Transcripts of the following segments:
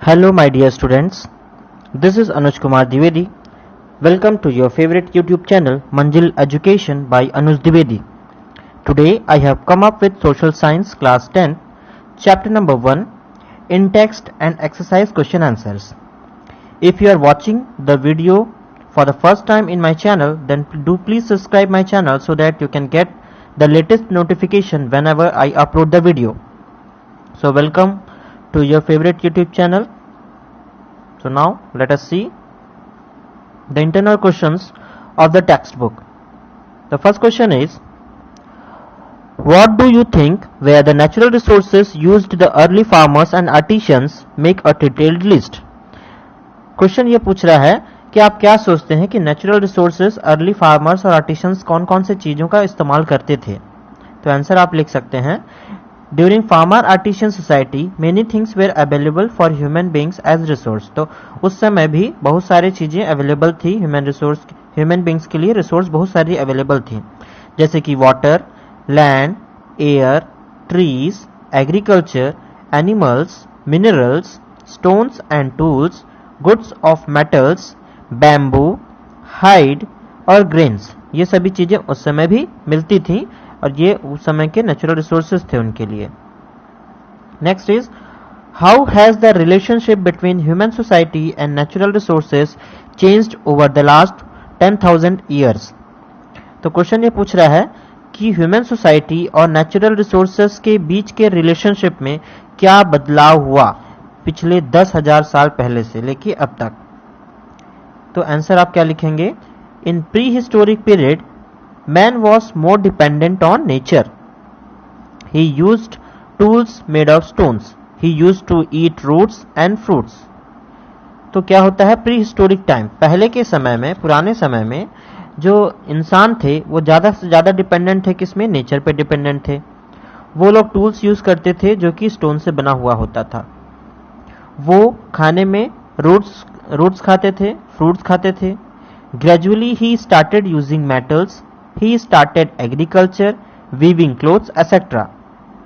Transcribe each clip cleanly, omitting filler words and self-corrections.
Hello, my dear students. This is Anuj Kumar Dwivedi. Welcome to your favorite YouTube channel, Manjil Education by Anuj Dwivedi. Today, I have come up with Social Science Class 10, Chapter number 1, In-Text and Exercise Question Answers. If you are watching the video for the first time in my channel, then do please subscribe my channel so that you can get the latest notification whenever I upload the video. So welcome to your favorite YouTube channel. So now let us see the internal questions of the textbook. The first question is, what do you think were the natural resources used the early farmers and artisans? Make a detailed list. Question ये पूछ रहा है कि आप क्या सोचते हैं कि नेचुरल रिसोर्सेज अर्ली फार्मर्स और आर्टिसंस कौन कौन से चीज़ों का इस्तेमाल करते थे. तो आंसर आप लिख सकते हैं, during farmer artisan society many things were available for human beings as resource. तो उस समय भी बहुत सारी चीज़ें अवेलेबल थी ह्यूमन बींग्स के लिए रिसोर्स बहुत सारी अवेलेबल थी, जैसे कि water, land, air, trees, agriculture, animals, minerals, stones and tools, goods of metals, bamboo, hide और ग्रेन्स. ये सभी चीजें उस समय भी मिलती थी और ये उस समय के नेचुरल रिसोर्सेज थे उनके लिए. Next is, how has the relationship between human society and natural resources changed over the last 10,000 years. तो क्वेश्चन ये पूछ रहा है कि ह्यूमन सोसाइटी और नेचुरल रिसोर्सेज के बीच के रिलेशनशिप में क्या बदलाव हुआ पिछले 10,000 साल पहले से लेके अब तक. तो आंसर आप क्या लिखेंगे, in prehistoric period man was more dependent on nature. He used tools made of stones. He used to eat roots and fruits. तो क्या होता है, प्री हिस्टोरिक टाइम, पहले के समय में, पुराने समय में जो इंसान थे वो ज़्यादा से ज़्यादा डिपेंडेंट थे किसमें, नेचर पे डिपेंडेंट थे. वो लोग टूल्स यूज करते थे जो कि स्टोन से बना हुआ होता था. वो खाने में रूट्स खाते थे, फ्रूट्स खाते थे. Gradually he started using metals. He started agriculture, weaving clothes etcetera.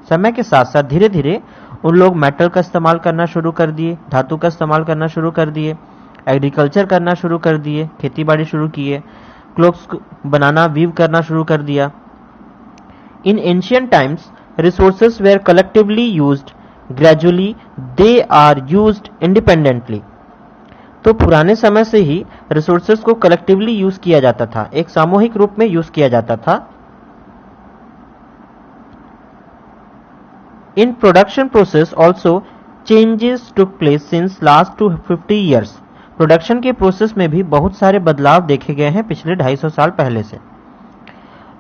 समय के साथ साथ धीरे धीरे उन लोग मेटल का इस्तेमाल करना शुरू कर दिए, धातु का इस्तेमाल करना शुरू कर दिए, एग्रीकल्चर करना शुरू कर दिए, खेती बाड़ी शुरू किए, क्लोथ्स बनाना, वीव करना शुरू कर दिया. In ancient times resources were collectively used. Gradually they are used independently. तो पुराने समय से ही रिसोर्सेज को कलेक्टिवली यूज किया जाता था, एक सामूहिक रूप में यूज किया जाता था. In production process also changes took place since last 250 years. Production के प्रोसेस में भी बहुत सारे बदलाव देखे गए हैं पिछले 250 साल पहले से.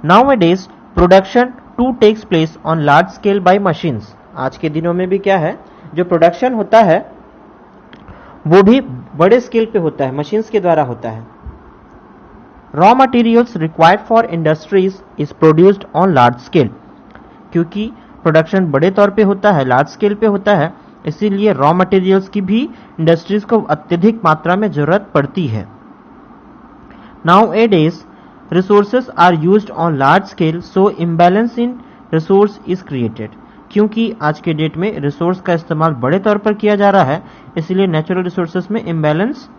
Nowadays production to takes place on large scale by machines. आज के दिनों में भी क्या है, जो प्रोडक्शन होता है वो भी बड़े स्केल पे होता है, मशीन्स के द्वारा होता है. Raw materials required for industries is produced on large scale. क्योंकि प्रोडक्शन बड़े तौर पे होता है, लार्ज स्केल पे होता है, इसीलिए रॉ मटेरियल्स की भी इंडस्ट्रीज को अत्यधिक मात्रा में जरूरत पड़ती है. Nowadays resources are used on large scale, so imbalance in resource is created. क्योंकि आज के डेट में रिसोर्स का इस्तेमाल बड़े तौर पर किया जा रहा है, इसलिए नेचुरल रिसोर्सेज में इम्बैलेंस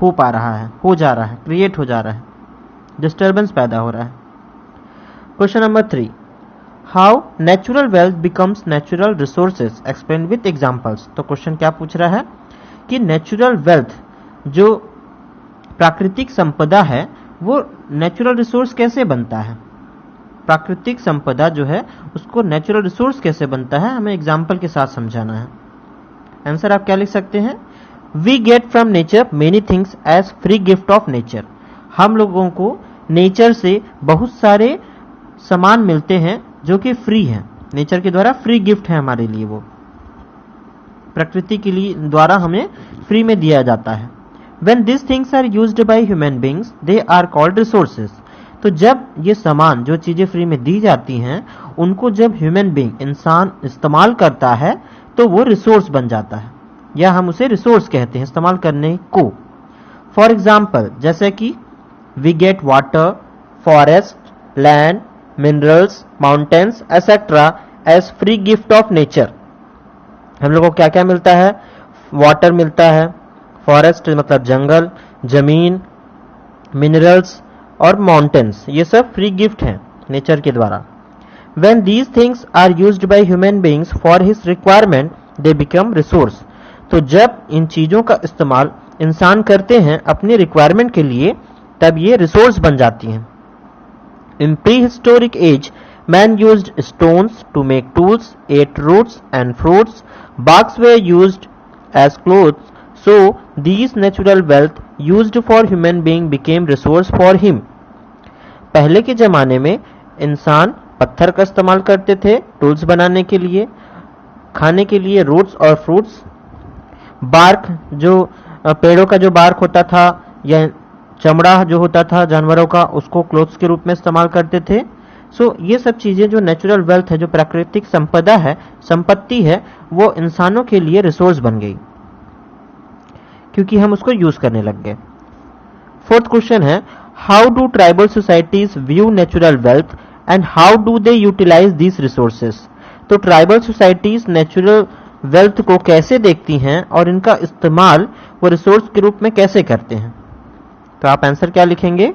हो जा रहा है, क्रिएट हो जा रहा है, डिस्टर्बेंस पैदा हो रहा है. Question number 3, how natural wealth becomes natural resources, explain with examples. तो क्वेश्चन क्या पूछ रहा है कि नेचुरल वेल्थ, जो प्राकृतिक संपदा है, वो नेचुरल रिसोर्स कैसे बनता है. प्राकृतिक संपदा जो है उसको नेचुरल रिसोर्स कैसे बनता है, हमें एग्जाम्पल के साथ समझाना है. आंसर आप क्या लिख सकते हैं, we get from nature many things as free gift of nature. हम लोगों को नेचर से बहुत सारे सामान मिलते हैं जो कि फ्री हैं, नेचर के द्वारा फ्री गिफ्ट है हमारे लिए, वो प्रकृति के लिए द्वारा हमें फ्री में दिया जाता है. When these things are used by human beings, they are called resources. तो जब ये सामान, जो चीजें फ्री में दी जाती हैं, उनको जब ह्यूमन बीइंग, इंसान इस्तेमाल करता है तो वो रिसोर्स बन जाता है, या हम उसे रिसोर्स कहते हैं इस्तेमाल करने को. फॉर एग्जाम्पल, जैसे कि we get water, forest, land, minerals, mountains etcetera as free gift of nature. हम लोगों को क्या क्या मिलता है, वाटर मिलता है, फॉरेस्ट मतलब जंगल, जमीन, मिनरल्स और माउंटेन्स, ये सब फ्री गिफ्ट हैं नेचर के द्वारा। When these things are used by human beings for his requirement, they become resource. तो जब इन चीजों का इस्तेमाल इंसान करते हैं अपनी रिक्वायरमेंट के लिए, तब ये रिसोर्स बन जाती हैं। In prehistoric age, man used stones to make tools, ate roots and fruits, barks were used as clothes, so these natural wealth used for human being became resource for him. पहले के जमाने में इंसान पत्थर का इस्तेमाल करते थे टूल्स बनाने के लिए, खाने के लिए रूट्स और फ्रूट्स, बार्क जो पेड़ों का जो बार्क होता था या चमड़ा जो होता था जानवरों का, उसको क्लोथ्स के रूप में इस्तेमाल करते थे। सो ये सब चीजें जो नेचुरल वेल्थ है, जो प्राकृतिक संपदा है, संपत्ति है, वो इंसानों के लिए रिसोर्स बन गई क्योंकि हम उसको यूज करने लग गए। फोर्थ क्वेश्चन है, how do tribal societies view natural wealth and how do they utilise these resources. तो ट्राइबल सोसाइटीज नेचुरल वेल्थ को कैसे देखती हैं और इनका इस्तेमाल वो रिसोर्स के रूप में कैसे करते हैं। तो आप आंसर क्या लिखेंगे,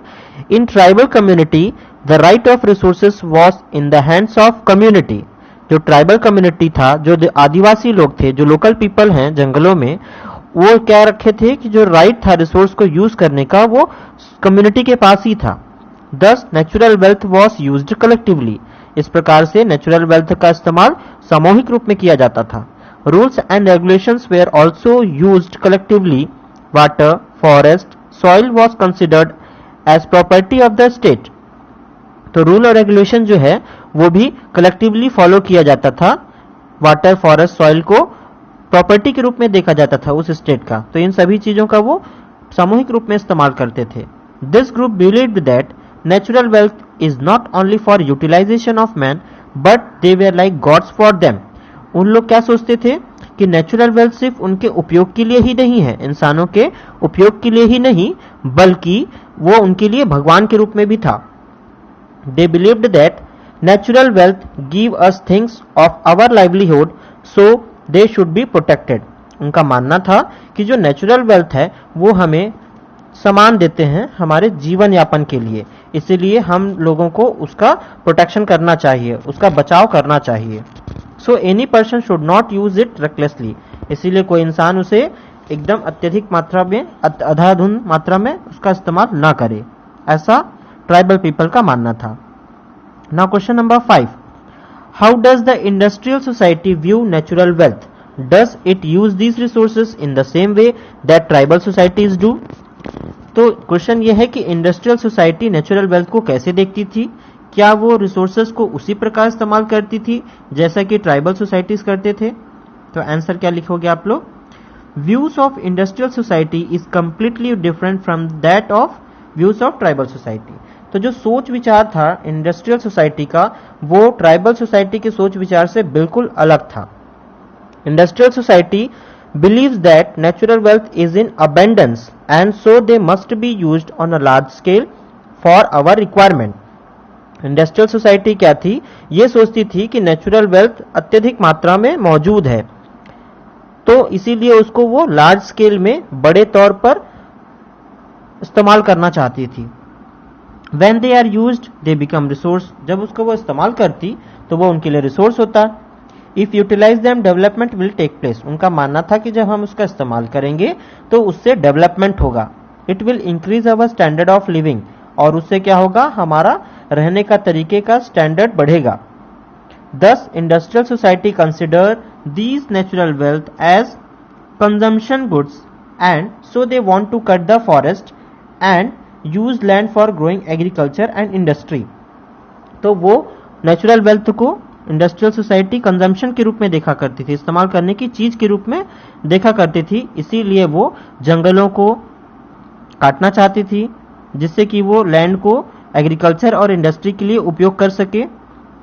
in tribal community the right of resources was in the hands of community. जो ट्राइबल कम्युनिटी था, जो आदिवासी लोग थे, जो लोकल पीपल हैं जंगलों में, वो क्या रखे थे कि जो राइट था रिसोर्स को यूज करने का, वो कम्युनिटी के पास ही था। Thus, natural wealth was used collectively. इस प्रकार से नेचुरल वेल्थ का इस्तेमाल सामूहिक रूप में किया जाता था। Rules and regulations were also used collectively. Water, forest, soil was considered as property of the state. तो रूल और रेगुलेशन जो है वो भी कलेक्टिवली फॉलो किया जाता था। वाटर, फॉरेस्ट, सॉइल को प्रॉपर्टी के रूप में देखा जाता था उस स्टेट का। तो इन सभी चीजों का वो सामूहिक रूप में इस्तेमाल करते थे। This group believed that natural wealth is not only for utilization of man, but they were like gods for them. उन लोग क्या सोचते थे कि नेचुरल वेल्थ सिर्फ उनके उपयोग के लिए ही नहीं है, इंसानों के उपयोग के लिए ही नहीं, बल्कि वो उनके लिए भगवान के रूप में भी था। They believed that natural wealth give us things of our livelihood, so they should be protected. उनका मानना था कि जो नेचुरल वेल्थ है वो हमें सामान देते हैं हमारे जीवन यापन के लिए, इसीलिए हम लोगों को उसका प्रोटेक्शन करना चाहिए, उसका बचाव करना चाहिए। So any person should not use it recklessly. इसीलिए कोई इंसान उसे एकदम अत्यधिक मात्रा में, अंधाधुंध मात्रा में उसका इस्तेमाल ना करे, ऐसा ट्राइबल पीपल का मानना था। Now question number 5, how does the industrial society view natural wealth? Does it use these resources in the same way that tribal societies do? तो क्वेश्चन ये है कि इंडस्ट्रियल सोसाइटी नेचुरल वेल्थ को कैसे देखती थी? क्या वो रिसोर्सेज को उसी प्रकार इस्तेमाल करती थी जैसा कि ट्राइबल सोसाइटीज करते थे? तो आंसर क्या लिखोगे आप लोग? Views of industrial society is completely different from that of views of tribal society. तो जो सोच विचार था इंडस्ट्रियल सोसाइटी का, वो ट्राइबल सोसाइटी के सोच विचार से बिल्कुल अलग था। Industrial society believes that natural wealth is in abundance and so they must be used on a large scale for our requirement. Industrial society क्या थी? ये सोचती थी कि नेचुरल वेल्थ अत्यधिक मात्रा में मौजूद है, तो इसीलिए उसको वो लार्ज स्केल में, बड़े तौर पर इस्तेमाल करना चाहती थी। When they are used, they become resource. जब उसको वो इस्तेमाल करती तो वो उनके लिए रिसोर्स होता। If utilise them development will take place. उनका मानना था कि जब हम उसका इस्तेमाल करेंगे तो उससे डेवलपमेंट होगा। It will increase our standard of living, और उससे क्या होगा, हमारा रहने का तरीके का स्टैंडर्ड बढ़ेगा। Thus industrial society consider these natural wealth as consumption goods and so they want to cut the forest and use land for growing agriculture and industry. तो वो नेचुरल वेल्थ को इंडस्ट्रियल सोसाइटी कंजम्पशन के रूप में देखा करती थी, इस्तेमाल करने की चीज के रूप में देखा करती थी, इसीलिए वो जंगलों को काटना चाहती थी जिससे कि वो लैंड को एग्रीकल्चर और इंडस्ट्री के लिए उपयोग कर सके।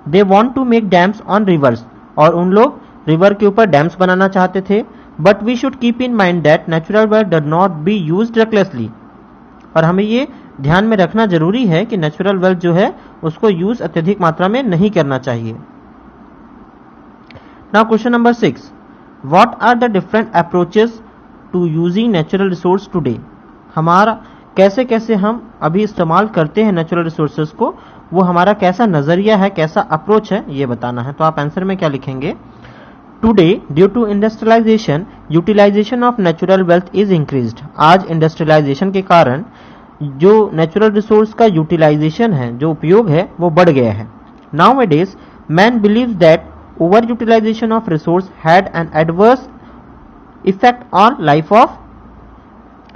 They want to make dams on rivers, और उन लोग रिवर के ऊपर डैम्स बनाना चाहते थे। But we should keep in mind that natural wealth does not be used recklessly. और हमें ये ध्यान में रखना जरूरी है कि नेचुरल वेल्थ जो है उसको यूज अत्यधिक मात्रा में नहीं करना चाहिए। Now question number 6, what are the different approaches to using natural resource today, हमारा कैसे कैसे हम अभी इस्तेमाल करते हैं नेचुरल रिसोर्सेज को, वो हमारा कैसा नजरिया है, कैसा अप्रोच है, ये बताना है। तो आप आंसर में क्या लिखेंगे, today due to industrialization utilization of natural wealth is increased, आज इंडस्ट्रियलाइजेशन के कारण जो नेचुरल रिसोर्स का यूटिलाइजेशन है, जो उपयोग है, वो बढ़ गया है। Nowadays man believes that over utilization of resource had an adverse effect on life of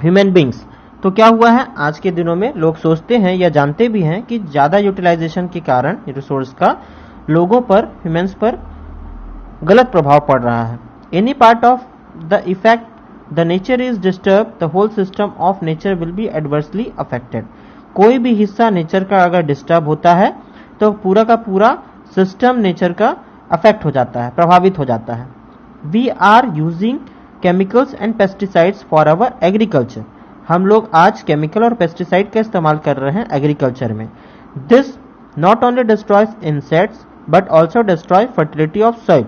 human beings. तो क्या हुआ है, आज के दिनों में लोग सोचते हैं या जानते भी हैं कि ज्यादा यूटिलाइजेशन के कारण रिसोर्स का लोगों पर, ह्यूमंस पर गलत प्रभाव पड़ रहा है। Any part of the effect the nature is disturb the whole system of nature will be adversely affected, कोई भी हिस्सा नेचर का अगर डिस्टर्ब होता है तो पूरा का पूरा सिस्टम नेचर का अफेक्ट हो जाता है, प्रभावित हो जाता है। We are using chemicals and pesticides for our agriculture, हम लोग आज केमिकल और पेस्टिसाइड का इस्तेमाल कर रहे हैं एग्रीकल्चर में। This not only destroys insects but also destroy fertility of soil,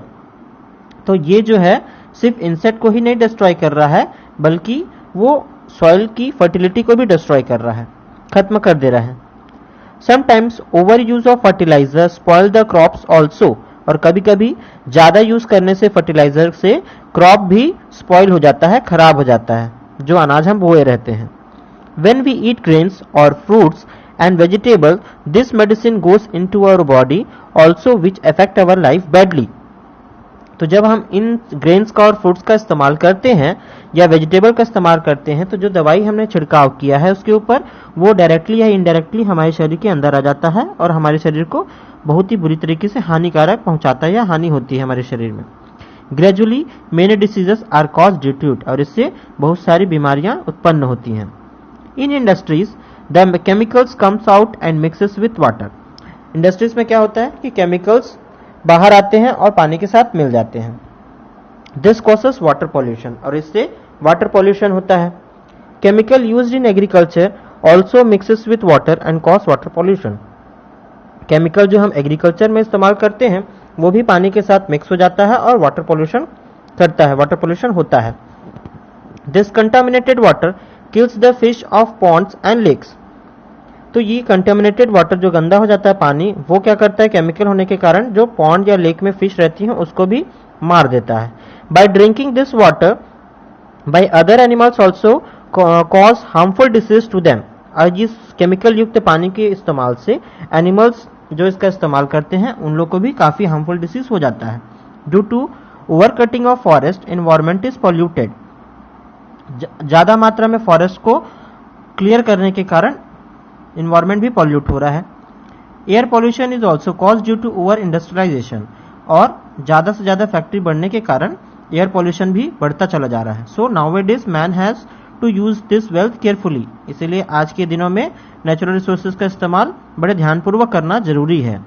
तो ये जो है सिर्फ इंसेक्ट को ही नहीं डिस्ट्रॉय कर रहा है, बल्कि वो सॉइल की फर्टिलिटी को भी डिस्ट्रॉय कर रहा है, खत्म कर दे रहा है। Sometimes over use of fertilizer spoil the crops also, और कभी कभी ज्यादा यूज करने से फर्टिलाइजर से क्रॉप भी स्पॉइल हो जाता है, खराब हो जाता है, जो अनाज हम बोए रहते हैं। When we eat grains or fruits and vegetables, this medicine goes into our body also which affect our life badly. तो जब हम इन ग्रेन्स का और फ्रूट्स का इस्तेमाल करते हैं या वेजिटेबल का इस्तेमाल करते हैं, तो जो दवाई हमने छिड़काव किया है उसके ऊपर, वो डायरेक्टली या इनडायरेक्टली हमारे शरीर के अंदर आ जाता है और हमारे शरीर को बहुत ही बुरी तरीके से हानिकारक पहुंचाता है या हानि होती है हमारे शरीर में। Gradually many diseases are cause due to it, और इससे बहुत सारी बीमारियां उत्पन्न होती हैं। In industries the chemicals comes out and mixes with water, industries में क्या होता है कि केमिकल्स बाहर आते हैं और पानी के साथ मिल जाते हैं। दिस कॉसेस वाटर पॉल्यूशन, और इससे वाटर पॉल्यूशन होता है। Chemical used in agriculture also mixes with water and cause water pollution, chemical जो हम एग्रीकल्चर में इस्तेमाल करते हैं वो भी पानी के साथ मिक्स हो जाता है और वाटर पॉल्यूशन करता है, वाटर पॉल्यूशन होता है। This contaminated water kills the fish of ponds and lakes, तो ये कंटामिनेटेड वाटर जो गंदा हो जाता है पानी, वो क्या करता है, केमिकल होने के कारण जो पॉन्ड या लेक में फिश रहती हैं उसको भी मार देता है। By drinking this water by other animals also cause harmful disease to them, और इस केमिकल युक्त पानी के इस्तेमाल से एनिमल्स जो इसका इस्तेमाल करते हैं उन लोग को भी काफी हार्मफुल डिसीज हो जाता है। Due to over cutting of forest environment is polluted, ज्यादा मात्रा में फॉरेस्ट को क्लियर करने के कारण एनवायरमेंट भी पॉल्यूट हो रहा है। Air pollution is also cause due to over industrialization, और ज्यादा से ज्यादा फैक्ट्री बढ़ने के कारण एयर पॉल्यूशन भी बढ़ता चला जा रहा है। So nowadays man has to use this wealth carefully, इसीलिए आज के दिनों में नेचुरल रिसोर्सेज का इस्तेमाल बड़े ध्यानपूर्वक करना जरूरी है।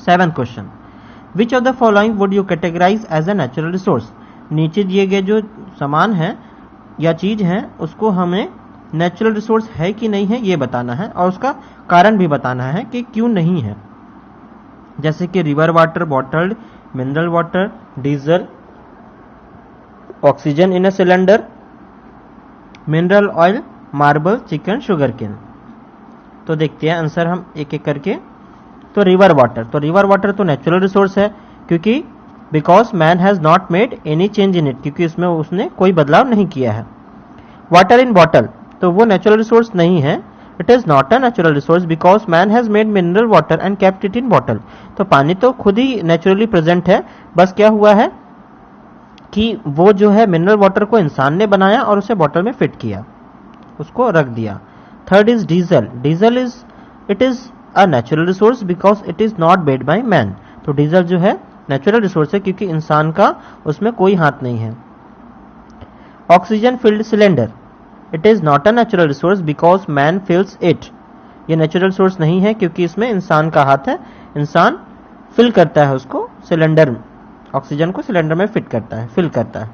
7th question, which of the following would you categorize as a natural resource, नीचे दिए गए जो सामान है या चीज है उसको हमें नेचुरल रिसोर्स है कि नहीं है ये बताना है, और उसका कारण भी बताना है कि क्यों नहीं है। जैसे कि river water bottled, mineral water, diesel, oxygen in a cylinder, mineral oil, marble, chicken, sugar cane. तो देखते हैं आंसर हम एक एक करके। तो रिवर वाटर तो नेचुरल रिसोर्स है, क्योंकि because man has not made any change in it, क्योंकि इसमें उसने कोई बदलाव नहीं किया है। वाटर इन बॉटल, तो वो नेचुरल रिसोर्स नहीं है, it is not a natural resource because man has made mineral water and kept it in bottle, तो पानी तो खुद ही नेचुरली प्रेजेंट है, बस क्या हुआ है कि वो जो है मिनरल वाटर को इंसान ने बनाया और उसे बॉटल में फिट किया, उसको रख दिया। Third is diesel it is a natural resource because it is not made by man, तो डीजल जो है नेचुरल रिसोर्स है क्योंकि इंसान का उसमें कोई हाथ नहीं है। Oxygen filled cylinder, it is not a natural resource because man fills it, ये नेचुरल रिसोर्स नहीं है क्योंकि इसमें इंसान का हाथ है, इंसान फिल करता है उसको सिलेंडर में, ऑक्सीजन को सिलेंडर में फिट करता है, फिल करता है।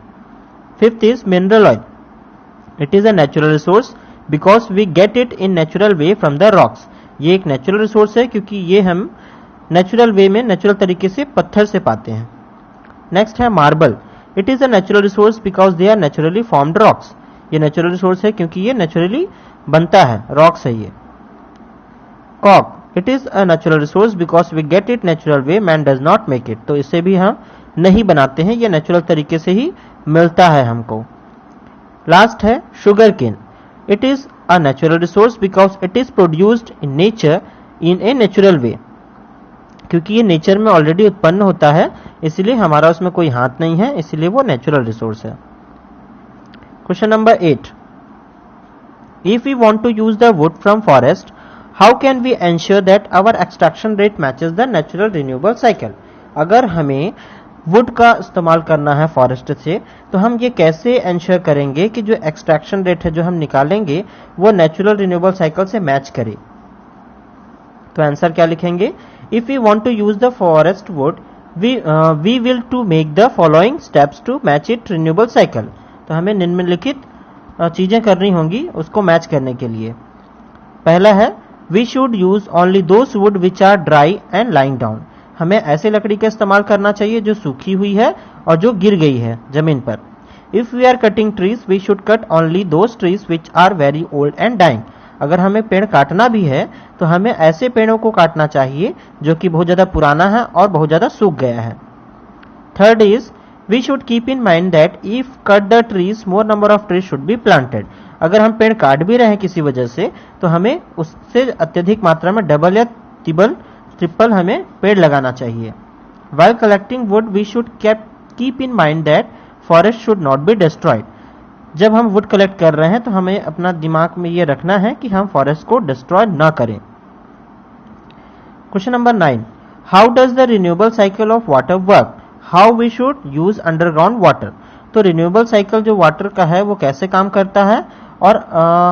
Fifth is mineral oil, it is a natural resource because we get it in natural way from the rocks, ये एक नेचुरल रिसोर्स है क्योंकि ये हम नेचुरल वे में नेचुरल तरीके से पत्थर से पाते हैं। नेक्स्ट है marble, it is a natural resource because they are naturally formed rocks, ये नेचुरल रिसोर्स है क्योंकि ये नेचुरली बनता है, रॉक्स है ये। कॉक, it is a natural resource because we get it natural way, man does not make it, तो इसे भी हम नहीं बनाते हैं, ये नेचुरल तरीके से ही मिलता है हमको। लास्ट है sugar cane, it is a natural resource because it is produced in nature in a natural way, क्योंकि ये नेचर में ऑलरेडी उत्पन्न होता है, इसलिए हमारा उसमें कोई हाथ नहीं है, इसलिए वो नेचुरल रिसोर्स है। Question number 8, if we want to use the wood from forest, how can we ensure that our extraction rate matches the natural renewable cycle. अगर हमें वुड का इस्तेमाल करना है फॉरेस्ट से, तो हम ये कैसे एंश्योर करेंगे कि जो एक्सट्रैक्शन रेट है जो हम निकालेंगे वो नेचुरल रिन्यूएबल साइकिल से मैच करे। तो आंसर क्या लिखेंगे, if we want to use the forest wood we will to make the following steps to match it renewable cycle. तो हमें निम्नलिखित चीजें करनी होंगी उसको मैच करने के लिए। पहला है, we should use only those wood which are dry and lying down, हमें ऐसे लकड़ी का इस्तेमाल करना चाहिए जो सूखी हुई है और जो गिर गई है जमीन पर। If we are cutting trees we should cut only those trees which are very old and dying, अगर हमें पेड़ काटना भी है तो हमें ऐसे पेड़ों को काटना चाहिए जो कि बहुत ज्यादा पुराना है और बहुत ज्यादा सूख गया है। Third is, we should keep in mind that if cut the trees more number of trees should be planted, अगर हम पेड़ काट भी रहे हैं किसी वजह से तो हमें उससे अत्यधिक मात्रा में डबल या ट्रिपल हमें पेड़ लगाना चाहिए। While collecting wood we should keep in mind that forest should not be destroyed, जब हम वुड कलेक्ट कर रहे हैं तो हमें अपना दिमाग में ये रखना है कि हम फॉरेस्ट को डिस्ट्रॉय ना करें। Question number 9, how does the renewable cycle of water work, how we should use underground water. तो रिन्यूएबल साइकिल जो वाटर का है वो कैसे काम करता है और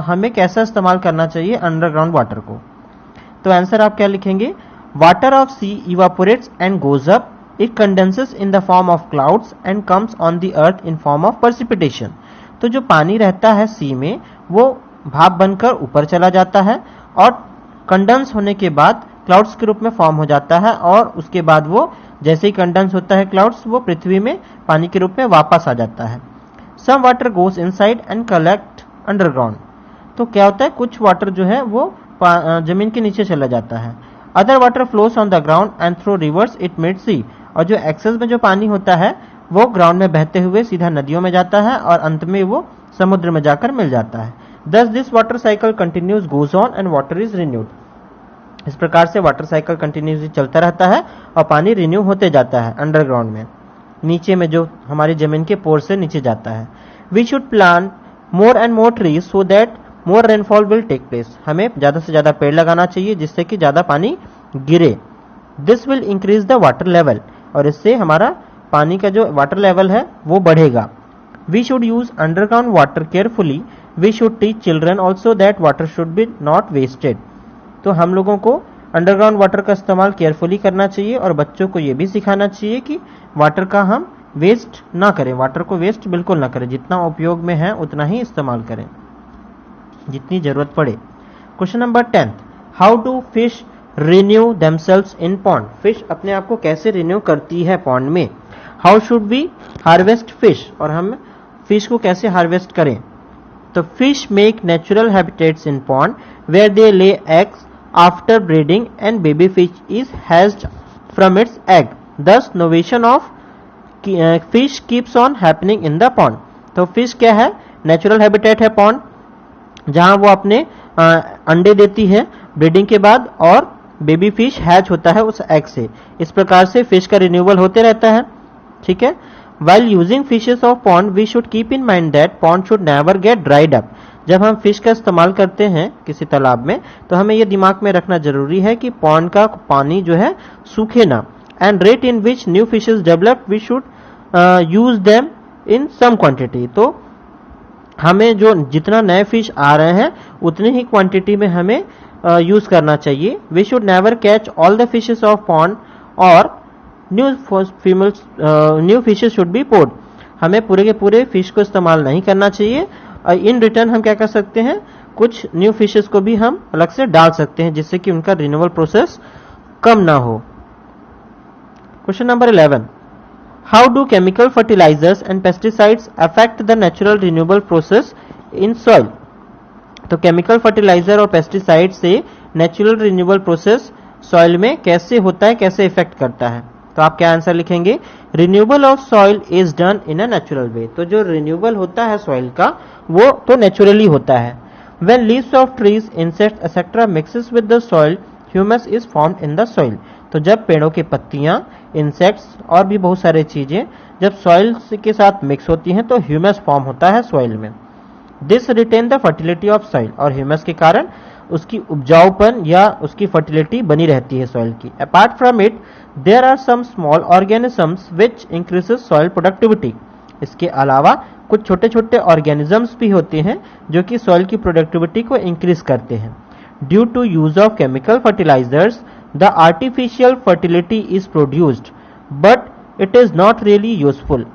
हमें कैसा इस्तेमाल करना चाहिए अंडरग्राउंड वाटर को। तो आंसर आप क्या लिखेंगे, water of sea evaporates and goes up, it condenses in the form of clouds and comes on the earth in form of precipitation। तो जो पानी रहता है सी में वो भाप बनकर ऊपर चला जाता है और कंडेंस होने के बाद क्लाउड्स के रूप में फॉर्म हो जाता है, और उसके बाद वो जैसे ही कंडेंस होता है क्लाउड्स वो पृथ्वी में पानी के रूप में वापस आ जाता है। Some water goes inside and collect underground, तो क्या होता है कुछ वाटर जो है वो जमीन के नीचे चला जाता है। Other water flows on the ground and through rivers it meet sea, और जो एक्सेस में जो पानी होता है वो ग्राउंड में बहते हुए सीधा नदियों में जाता है और अंत में वो समुद्र में जाकर मिल जाता है। Thus this water cycle continues goes on and water is renewed। इस प्रकार से वाटर साइकिल कंटिन्यूसली चलता रहता है और पानी रिन्यू होते जाता है अंडरग्राउंड में, नीचे में जो हमारी जमीन के पोर से नीचे जाता है। We should plant more and more trees so that more rainfall will take place, हमें ज्यादा से ज्यादा पेड़ लगाना चाहिए जिससे कि ज्यादा पानी गिरे। This will increase the water level, और इससे हमारा पानी का जो वाटर लेवल है वो बढ़ेगा। We should use underground water carefully, we should teach children also that water should be not wasted. तो हम लोगों को अंडरग्राउंड वाटर का इस्तेमाल केयरफुली करना चाहिए और बच्चों को ये भी सिखाना चाहिए कि वाटर का हम वेस्ट ना करें, वाटर को वेस्ट बिल्कुल ना करें, जितना उपयोग में है उतना ही इस्तेमाल करें जितनी जरूरत पड़े। Question number 10, how do fish renew themselves in pond, fish अपने आप को कैसे रिन्यू करती है पॉन्ड में। How should we harvest fish, और हम फिश को कैसे हार्वेस्ट करें। तो fish make natural habitats in pond where they lay eggs after breeding and baby fish is hatched from its egg, thus novation of fish keeps on happening in the pond. तो fish क्या है, natural habitat है pond, जहां वो अपने अंडे देती है ब्रीडिंग के बाद और बेबी फिश हैच होता है उस एग से। इस प्रकार से फिश का रिन्यूअल होते रहता है, ठीक है। While using fishes of pond, we should keep in mind that pond should never get dried up। जब हम फिश का इस्तेमाल करते हैं किसी तालाब में तो हमें यह दिमाग में रखना जरूरी है कि पॉन्ड का पानी जो है सूखे ना। And rate in which new fishes develop we should use them in some quantity. तो हमें जो जितना नए फिश आ रहे हैं उतनी ही क्वांटिटी में हमें यूज करना चाहिए। We should never catch all the fishes of pond और new fishes should be pod. हमें पूरे के पूरे फिश को इस्तेमाल नहीं करना चाहिए। इन रिटर्न हम क्या कर सकते हैं, कुछ न्यू फिशेस को भी हम अलग से डाल सकते हैं जिससे कि उनका रिन्यूअल प्रोसेस कम ना हो। Question number 11, how do chemical fertilizers and pesticides affect the natural renewable process in soil? तो केमिकल फर्टिलाइजर और पेस्टिसाइड से नेचुरल रिन्यूएबल प्रोसेस सॉइल में कैसे होता है, कैसे इफेक्ट करता है? तो आप क्या आंसर लिखेंगे? Renewable of soil is done in a natural way. तो जो रिन्यूएबल होता है सॉइल का वो तो नेचुरली होता है। When leaves of trees, insects etcetera mixes with the soil, humus is formed in the soil. तो जब पेड़ों की पत्तियां, इंसेक्ट्स और भी बहुत सारी चीजें जब सॉइल के साथ मिक्स होती हैं तो ह्यूमस फॉर्म होता है सॉइल में। This retain the fertility of soil. और ह्यूमस के कारण उसकी उपजाऊपन या उसकी फर्टिलिटी बनी रहती है सॉइल की। Apart from it there are some small organisms which increases soil productivity. इसके अलावा कुछ छोटे छोटे ऑर्गेनिजम्स भी होते हैं जो कि सॉइल की प्रोडक्टिविटी को इंक्रीज करते हैं। Due to use of chemical fertilizers the artificial fertility is produced but it is not really useful.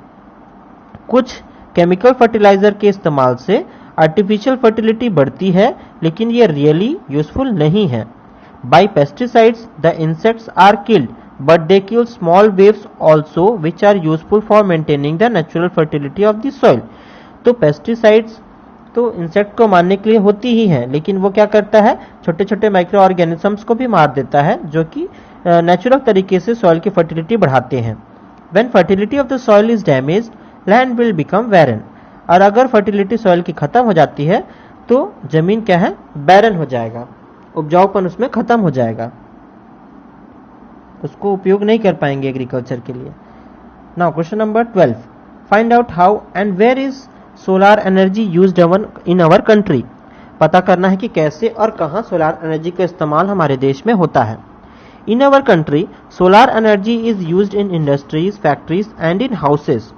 कुछ केमिकल फर्टिलाइजर के इस्तेमाल से आर्टिफिशियल फर्टिलिटी बढ़ती है लेकिन ये रियली यूजफुल नहीं है। By pesticides the insects are killed but they kill small waves also which are useful for maintaining the natural fertility of the soil. तो पेस्टिसाइड्स तो इंसेक्ट को मारने के लिए होती ही है लेकिन वो क्या करता है, छोटे छोटे माइक्रो ऑर्गेनिजम्स को भी मार देता है जो कि नेचुरल तरीके से सॉइल की फर्टिलिटी बढ़ाते हैं। When fertility of the soil is damaged, land will become barren. और अगर फर्टिलिटी सॉइल की खत्म हो जाती है तो जमीन क्या है, बैरन हो जाएगा, उपजाऊपन उसमें खत्म हो जाएगा, उसको उपयोग नहीं कर पाएंगे एग्रीकल्चर के लिए। Now question number 12, find out how and where is solar energy used in our country. पता करना है कि कैसे और कहां सोलार एनर्जी का इस्तेमाल हमारे देश में होता है। In our country solar energy is used in industries, factories and in houses.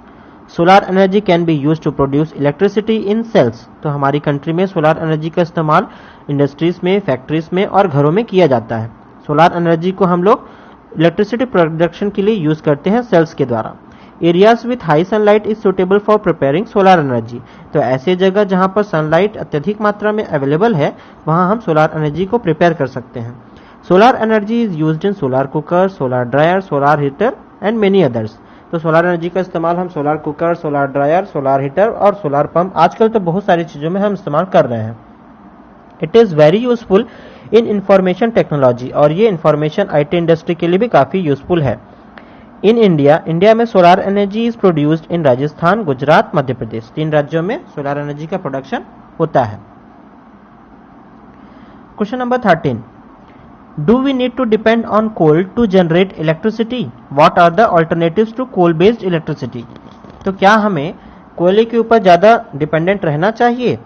Solar energy can be used to produce electricity in cells. तो हमारी कंट्री में सोलार एनर्जी का इस्तेमाल इंडस्ट्रीज में, फैक्ट्रीज में और घरों में किया जाता है। सोलार एनर्जी को हम लोग इलेक्ट्रिसिटी प्रोडक्शन के लिए यूज करते हैं सेल्स के द्वारा। Areas with high sunlight is suitable for preparing solar energy. तो ऐसे जगह जहां पर सनलाइट अत्यधिक मात्रा में अवेलेबल है वहां हम सोलार एनर्जी को प्रिपेयर कर सकते हैं। Solar energy is used in solar cooker, solar dryer, solar heater and many others. तो सोलार एनर्जी का इस्तेमाल हम solar cooker, solar dryer, solar heater और सोलार पंप, आजकल तो बहुत सारी चीजों में हम इस्तेमाल कर रहे हैं। It is very useful in information technology. और ये इंफॉर्मेशन आईटी इंडस्ट्री के लिए भी काफी यूजफुल है। इन इंडिया में solar energy is produced in Rajasthan, Gujarat, Madhya Pradesh. 3 राज्यों में सोलार एनर्जी का प्रोडक्शन होता है। Question number 13, do we need to depend on coal to generate electricity? What are the alternatives to coal based electricity? तो क्या हमें कोयले के ऊपर ज्यादा डिपेंडेंट रहना चाहिए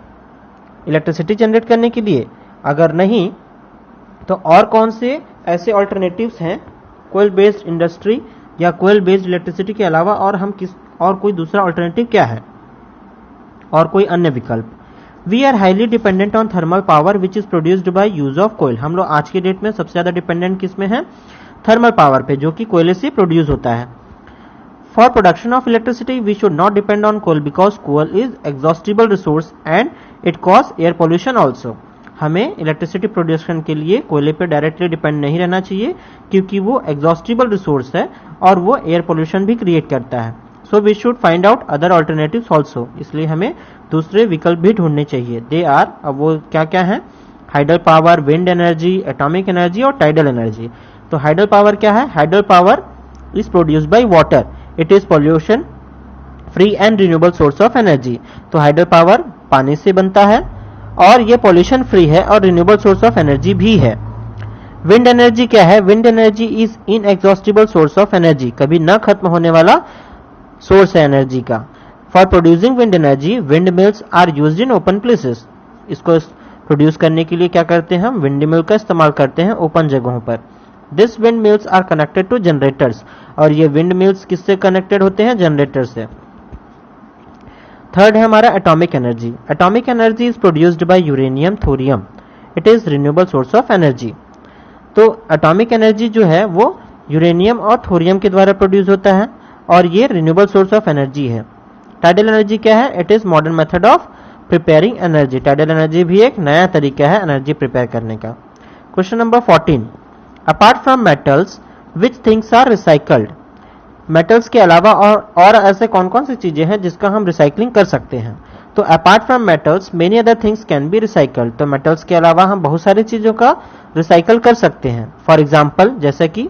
इलेक्ट्रिसिटी जनरेट करने के लिए? अगर नहीं तो और कौन से ऐसे ऑल्टरनेटिव्स हैं कोयल बेस्ड इंडस्ट्री या कोयल बेस्ड इलेक्ट्रिसिटी के अलावा, और कोई दूसरा ऑल्टरनेटिव क्या है, और कोई अन्य विकल्प? We are highly dependent on thermal power which is produced by use of कोयल। हम लोग आज के डेट में सबसे ज्यादा डिपेंडेंट किस में है? थर्मल पावर पे, जो कि कोयले से प्रोड्यूस होता है। For production of electricity we should not depend on coal because coal is exhaustible resource and it cause air pollution also. हमें इलेक्ट्रिसिटी प्रोडक्शन के लिए कोयले पे डायरेक्टली डिपेंड नहीं रहना चाहिए क्योंकि वो एग्जॉस्टिबल रिसोर्स है और वो एयर पोल्यूशन भी क्रिएट करता है। So we should find out other alternatives also. इसलिए हमें दूसरे विकल्प भी ढूंढने चाहिए। दे आर, अब वो क्या क्या है? Hydel power, wind energy, atomic energy और टाइडल एनर्जी। तो हाइडल पावर क्या है? Hydel power is produced by water. It is pollution free and renewable source of energy. तो हाइडल पावर पानी से बनता है और ये पॉल्यूशन फ्री है और रिन्यूएबल सोर्स ऑफ एनर्जी भी है। विंड एनर्जी क्या है? Wind energy is inexhaustible source of energy, कभी न खत्म होने वाला सोर्स है एनर्जी का। For producing wind energy wind mills are used in open places. इसको प्रोड्यूस करने के लिए क्या करते हैं हम? विंड मिल का इस्तेमाल करते हैं ओपन जगहों पर। This wind mills are connected to generators. और ये विंड मिल्स किससे कनेक्टेड होते हैं? जनरेटर से। थर्ड है हमारा atomic energy. Atomic energy is produced bye uranium, thorium. It is renewable source of energy. तो एटॉमिक एनर्जी जो है वो यूरेनियम और थोरियम के द्वारा प्रोड्यूस होता है और ये रिन्यूएबल सोर्स ऑफ एनर्जी है। टाइडल एनर्जी क्या है? It is modern method of preparing energy. Tidal energy भी एक नया तरीका है एनर्जी प्रिपेयर करने का। Question number 14, apart from metals which things are recycled? Metals के अलावा और ऐसे कौन कौन सी चीजें हैं जिसका हम रिसाइकलिंग कर सकते हैं? तो apart from metals many other things can be recycled. तो मेटल्स के अलावा हम बहुत सारी चीजों का रिसाइकल कर सकते हैं। फॉर एग्जाम्पल, जैसे कि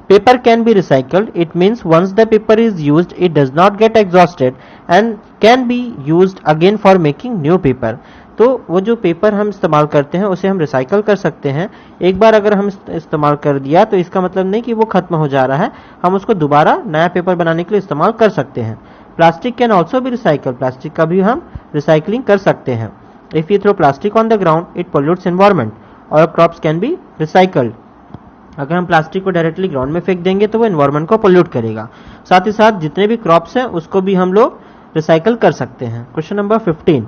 paper can be recycled, it means once the paper is used it does not get exhausted and can be used again for making new paper. तो वो जो पेपर हम इस्तेमाल करते हैं उसे हम रिसाइकल कर सकते हैं। एक बार अगर हम इस्तेमाल कर दिया तो इसका मतलब नहीं कि वो खत्म हो जा रहा है, हम उसको दोबारा नया पेपर बनाने के लिए इस्तेमाल कर सकते हैं। Plastic can also be recycle, plastic का भी हम रिसाइकलिंग कर सकते हैं। If you throw plastic on the ground it pollutes environment और क्रॉप्स कैन बी रिसाइकल्ड। अगर हम प्लास्टिक को डायरेक्टली ग्राउंड में फेंक देंगे तो वो एनवायरमेंट को पोल्यूट करेगा। साथ ही साथ जितने भी क्रॉप्स हैं उसको भी हम लोग रिसाइकल कर सकते हैं। Question number 15,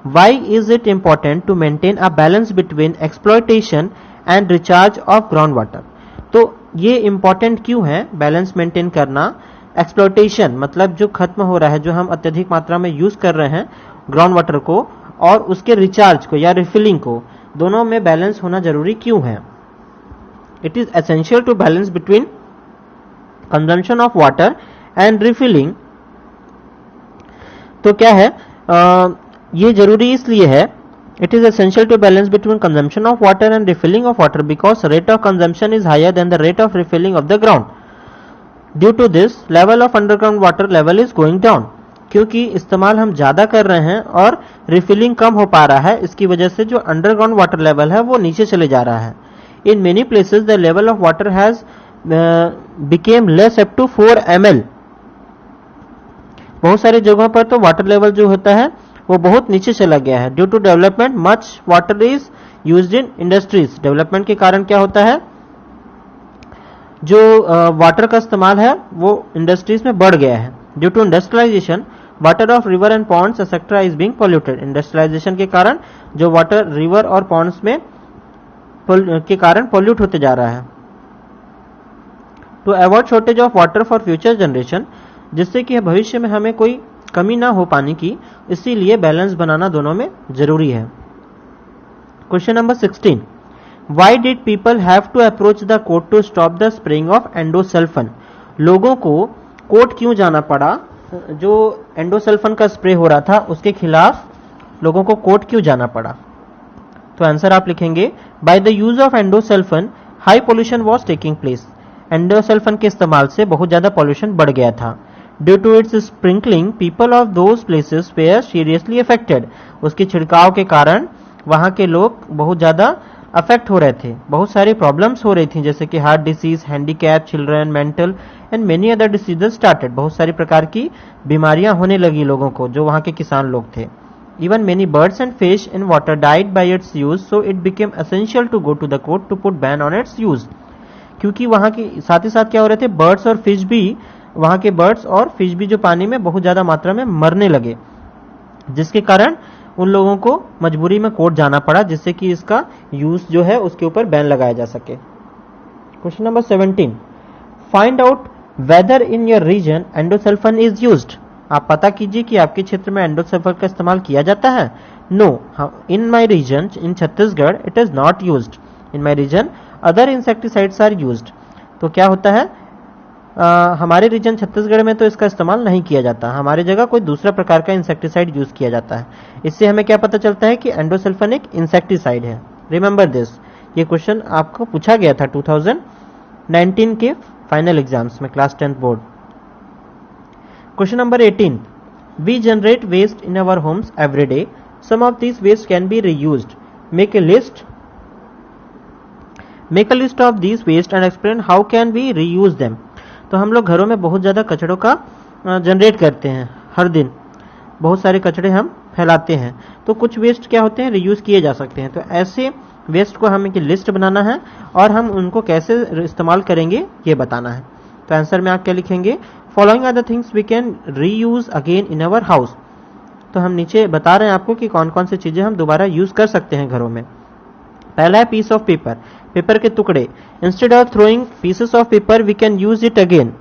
Why is it important to maintain a balance between exploitation and recharge of groundwater? तो ये इंपॉर्टेंट क्यों है बैलेंस मेंटेन करना? एक्सप्लॉयटेशन मतलब जो खत्म हो रहा है, जो हम अत्यधिक मात्रा में यूज कर रहे हैं ग्राउंड वाटर को, और उसके रिचार्ज को या रिफिलिंग को, दोनों में बैलेंस होना जरूरी क्यों है? It is essential to balance between consumption of water and refilling. तो क्या है, ये जरूरी इसलिए है, it is essential to balance between consumption of water and refilling of water because rate of consumption is higher than the rate of refilling of the ground. Due to this level of underground water level is going down. क्योंकि इस्तेमाल हम ज्यादा कर रहे हैं और refilling कम हो पा रहा है, इसकी वजह से जो अंडरग्राउंड वाटर लेवल है वो नीचे चले जा रहा है। In many places the level of water has become less up to 4 ml। बहुत सारी जगहों पर तो वाटर लेवल जो होता है वो बहुत नीचे चला गया है। Due to development much water is used in industries. Development के कारण क्या होता है, जो वाटर का इस्तेमाल है वो इंडस्ट्रीज में बढ़ गया है। Due to industrialization water of river and ponds etcetera is being polluted. Industrialization के कारण जो वाटर रिवर और पॉन्ड्स में के कारण पॉल्यूट होते जा रहा है। To avoid shortage of water for future generation, जिससे कि भविष्य में हमें कोई कमी ना हो पानी की, इसीलिए बैलेंस बनाना दोनों में जरूरी है। Question number 16, why did people have to approach the court to stop the spraying of endosulfan? लोगों को कोर्ट क्यों जाना पड़ा? जो एंडोसल्फन का स्प्रे हो रहा था उसके खिलाफ लोगों को कोर्ट क्यों जाना पड़ा? तो आंसर आप लिखेंगे, by the use of endosulfan high pollution was taking place. Endosulfan के इस्तेमाल से बहुत ज्यादा पॉल्यूशन बढ़ गया था। Due to its sprinkling people of those places were seriously affected. उसके छिड़काव के कारण वहां के लोग बहुत ज्यादा अफेक्ट हो रहे थे, बहुत सारी प्रॉब्लम्स हो रही थी, जैसे कि heart disease, handicap children, mental and many other diseases started. बहुत सारी प्रकार की बीमारियां होने लगी लोगों को, जो वहां के किसान लोग थे। Even many birds and fish in water died by its use, so it became essential to go to the court to put ban on its use. क्योंकि वहां के साथ ही साथ क्या हो रहे थे, बर्ड्स और फिश भी, वहां के बर्ड्स और फिश भी जो पानी में बहुत ज्यादा मात्रा में मरने लगे, जिसके कारण उन लोगों को मजबूरी में कोर्ट जाना पड़ा, जिससे कि इसका यूज जो है उसके ऊपर बैन लगाया जा सके। Question number 17, find out whether in your region endosulfan is used. आप पता कीजिए कि आपके क्षेत्र में एंडोसल्फन का इस्तेमाल किया जाता है। No, in my region in Chhattisgarh it is not used. In my region other insecticides are used. तो क्या होता है, हमारे रीजन छत्तीसगढ़ में तो इसका इस्तेमाल नहीं किया जाता, हमारी जगह कोई दूसरा प्रकार का इंसेक्टिसाइड यूज किया जाता है। इससे हमें क्या पता चलता है कि एंडोसल्फन एक इंसेक्टिसाइड है। रिमेंबर दिस, ये क्वेश्चन आपको पूछा गया था 2019 के फाइनल एग्जाम्स में, class 10th board. Question number 18, we generate waste in our homes every day, some of this waste can be reused, make a list of this waste and explain how can we reuse them. तो हम लोग घरों में बहुत ज्यादा कचड़ों का generate करते हैं, हर दिन बहुत सारे कचड़े हम फैलाते हैं, तो कुछ वेस्ट क्या होते हैं, रीयूज किए जा सकते हैं। तो ऐसे वेस्ट को हमें एक लिस्ट बनाना है और हम उनको कैसे इस्तेमाल करेंगे ये बताना है। तो आंसर में आप क्या लिखेंगे, following are the things we can reuse again in our house. तो हम नीचे बता रहे हैं आपको कि कौन कौन सी चीजें हम दोबारा यूज कर सकते हैं घरों में। पहला है पीस ऑफ पेपर, पेपर के टुकड़े। Instead of throwing pieces of paper we can use it again.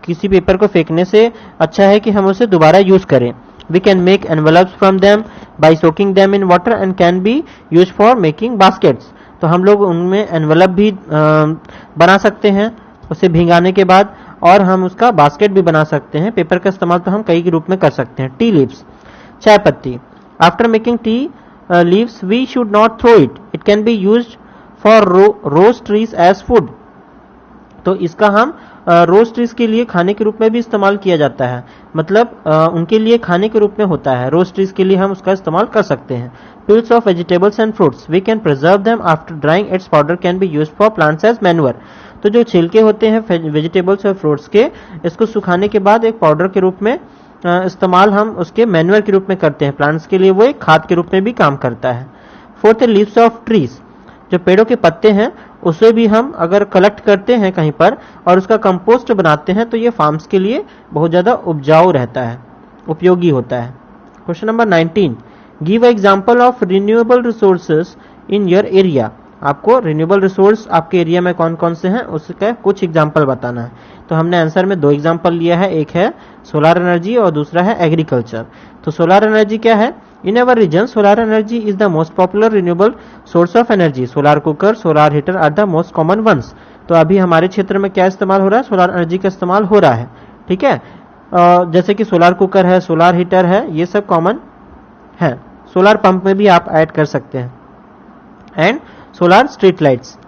किसी पेपर को फेंकने से अच्छा है कि हम उसे दोबारा यूज करें। We can make envelopes from them by soaking them in water and can be use for making baskets. तो हम लोग उनमें एनवेलप भी बना सकते हैं उसे भिंगाने के बाद, और हम उसका बास्केट भी बना सकते हैं। पेपर का इस्तेमाल तो हम कई के रूप में कर सकते हैं। टी लीव्स, चाय पत्ती। After making tea leaves we should not throw it, it can be used for roast trees as food. तो इसका हम रोस्ट ट्रीज के लिए खाने के रूप में भी इस्तेमाल किया जाता है, मतलब उनके लिए खाने के रूप में होता है। रोस्ट ट्रीज के लिए हम उसका इस्तेमाल कर सकते हैं। Peels of vegetables and fruits we can preserve them after drying, its powder can be used for plants as manure. तो जो छिलके होते हैं वेजिटेबल्स और फ्रूट्स के, इसको सुखाने के बाद एक पाउडर के रूप में इस्तेमाल हम उसके मैन्योर के रूप में करते हैं। प्लांट्स के लिए वो एक खाद के रूप में भी काम करता है। फोर्थ है लीव्स ऑफ ट्रीज, जो पेड़ों के पत्ते हैं उसे भी हम अगर कलेक्ट करते हैं कहीं पर और उसका कंपोस्ट बनाते हैं तो ये फार्म्स के लिए बहुत ज्यादा उपजाऊ रहता है, उपयोगी होता है। Question number 19, give a example of renewable resources in your area. आपको रिन्यूएबल रिसोर्स आपके एरिया में कौन कौन से हैं उसका कुछ एग्जांपल बताना है। तो हमने आंसर में 2 एग्जांपल लिया है, एक है सोलर एनर्जी और दूसरा है एग्रीकल्चर। तो सोलर एनर्जी क्या है? In our region, solar energy is the most popular renewable source of energy. Solar cooker, solar heater are the most common ones. तो अभी हमारे क्षेत्र में क्या इस्तेमाल हो रहा है? सोलर एनर्जी का इस्तेमाल हो रहा है। ठीक है, जैसे कि सोलर कुकर है, सोलर हीटर है, ये सब कॉमन है। सोलर पंप में भी आप ऐड कर सकते हैं। And solar street lights.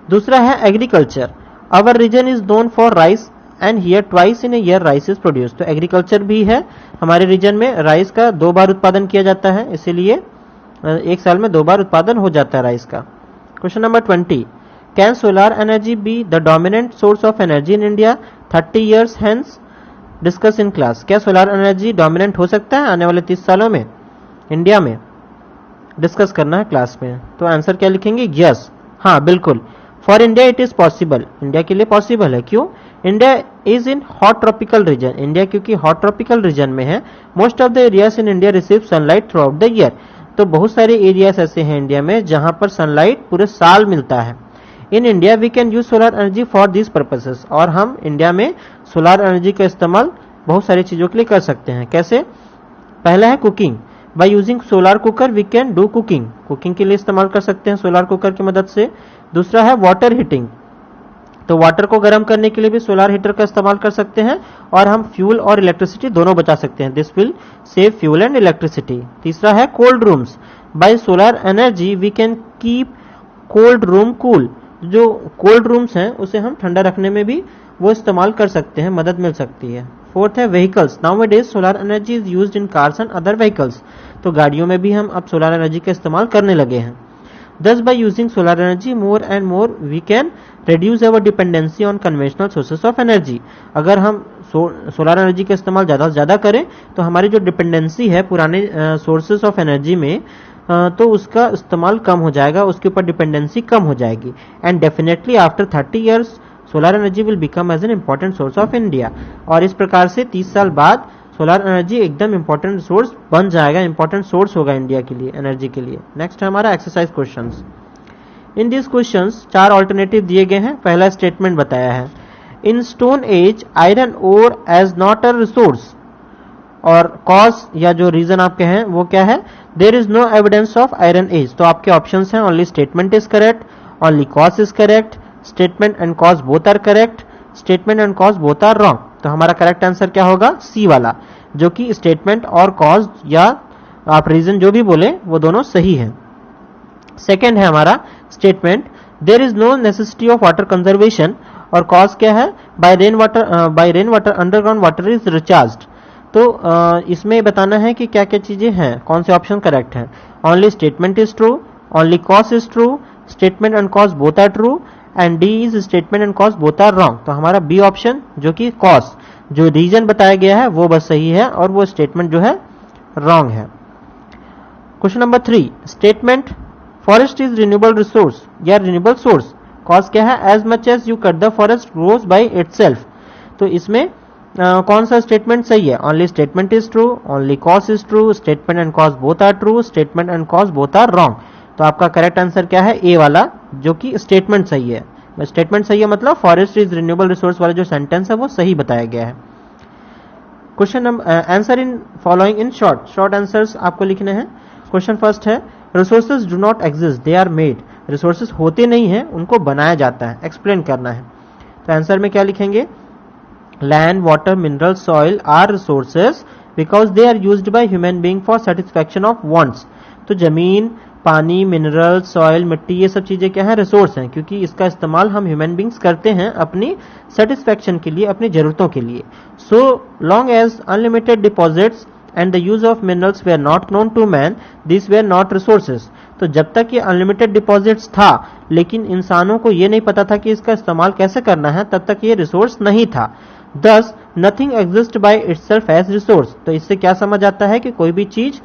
दूसरा है agriculture. Our region is known for rice and here twice in a year rice is produce. तो एग्रीकल्चर भी है, हमारे रीजन में राइस का 2 बार उत्पादन किया जाता है, इसीलिए एक साल में 2 बार उत्पादन हो जाता है राइस का। Question number 20, can solar energy be the dominant source of energy in India 30 years hence? Discuss in class. क्या सोलर एनर्जी डोमिनेंट हो सकता है आने वाले 30 सालों में इंडिया में? डिस्कस करना है क्लास में। तो आंसर क्या लिखेंगे? यस, हाँ बिल्कुल। For India it is possible, India के लिए पॉसिबल है। क्यों? India is in hot tropical region. India क्योंकि हॉट ट्रॉपिकल रीजन में है। Most of the areas in India receive sunlight through out the year. तो बहुत सारे एरियाज ऐसे हैं इंडिया में जहां पर सनलाइट पूरे साल मिलता है। In India we can use solar energy for this purposes. और हम इंडिया में सोलर एनर्जी का इस्तेमाल बहुत सारी चीजों के लिए कर सकते हैं। कैसे? पहला है cooking. By using solar cooker we can do cooking. Cooking के लिए इस्तेमाल कर सकते हैं सोलर कुकर की मदद से। दूसरा है वाटर हीटिंग। तो वाटर को गर्म करने के लिए भी सोलर हीटर का इस्तेमाल कर सकते हैं और हम फ्यूल और इलेक्ट्रिसिटी दोनों बचा सकते हैं। This will save fuel and electricity. तीसरा है cold rooms. By solar energy we can keep cold room cool. जो कोल्ड रूम्स हैं उसे हम ठंडा रखने में भी वो इस्तेमाल कर सकते हैं, मदद मिल सकती है। फोर्थ है vehicles. Nowadays solar energy is used in cars and other vehicles. तो गाड़ियों में भी हम अब सोलर एनर्जी का इस्तेमाल करने लगे हैं। Thus, by using solar energy more and more, we can reduce our dependency on conventional sources of energy. अगर हम सोलर एनर्जी का इस्तेमाल ज़्यादा से ज़्यादा करें तो हमारी जो डिपेंडेंसी है पुराने सोर्सेस ऑफ एनर्जी में, तो उसका इस्तेमाल कम हो जाएगा, उसके ऊपर डिपेंडेंसी कम हो जाएगी। And definitely after 30 years solar energy will become as an important source of India. और इस प्रकार से 30 साल बाद सोलर एनर्जी एकदम इंपॉर्टेंट सोर्स बन जाएगा, इंपॉर्टेंट सोर्स होगा इंडिया के लिए, एनर्जी के लिए। नेक्स्ट है हमारा exercise questions. In this questions 4 alternative दिए गए हैं। पहला स्टेटमेंट बताया है, in stone age iron ore age not a resource. और कॉज या जो रीजन आप कहें वो क्या है? There is no evidence of iron age. तो आपके ऑप्शंस हैं, only statement is correct, only cause is correct, statement and cause both are correct, statement and cause both are wrong. तो हमारा करेक्ट आंसर क्या होगा? सी वाला, जो कि स्टेटमेंट और कॉज या आप रीजन जो भी बोले वो दोनों सही है। सेकेंड है हमारा statement, there is no necessity of water conservation. और कॉज क्या है? By rain water underground water is recharged. तो इसमें बताना है कि क्या क्या चीजें हैं, कौन से ऑप्शन करेक्ट है। Only statement is true, only cause is true, statement and cause both are true, and D is statement and cause both are wrong. तो हमारा बी ऑप्शन जो कि कॉज, जो रीजन बताया गया है वो बस सही है और वो स्टेटमेंट जो है रॉन्ग है। Question number 3, statement forest is renewable resource या रिन्यूएबल सोर्स। कॉज क्या है? As much as you cut the forest grows by itself. तो इसमें कौन सा स्टेटमेंट सही है? Only statement is true, only cause is true, statement and cause both are true, statement and cause both are wrong. तो आपका correct answer क्या है? ए वाला, जो कि स्टेटमेंट सही है। स्टेटमेंट सही है मतलब फॉरेस्ट इज रिन्यूएबल रिसोर्स वाला जो सेंटेंस है वो सही बताया गया है। Question number answer in following in short answers आपको लिखने हैं। क्वेश्चन फर्स्ट है, resources do not exist, they are made. Resources होते नहीं है, उनको बनाया जाता है, एक्सप्लेन करना है। तो आंसर में क्या लिखेंगे? land, water, mineral, soil are resources because they are used by human being for satisfaction of wants. तो जमीन, पानी, मिनरल, सॉइल, मिट्टी, ये सब चीजें क्या है? रिसोर्स हैं, क्योंकि इसका इस्तेमाल हम ह्यूमन बींग्स करते हैं अपनी सेटिस्फैक्शन के लिए, अपनी जरूरतों के लिए. So long as unlimited deposits and the use of minerals were not known to man, this were not resources. तो जब तक ये अनलिमिटेड डिपॉजिट्स था लेकिन इंसानों को ये नहीं पता था कि इसका इस्तेमाल कैसे करना है, तब तक ये रिसोर्स नहीं था. Thus, nothing exists by itself as resource. तो इससे क्या समझ आता है कि कोई भी चीज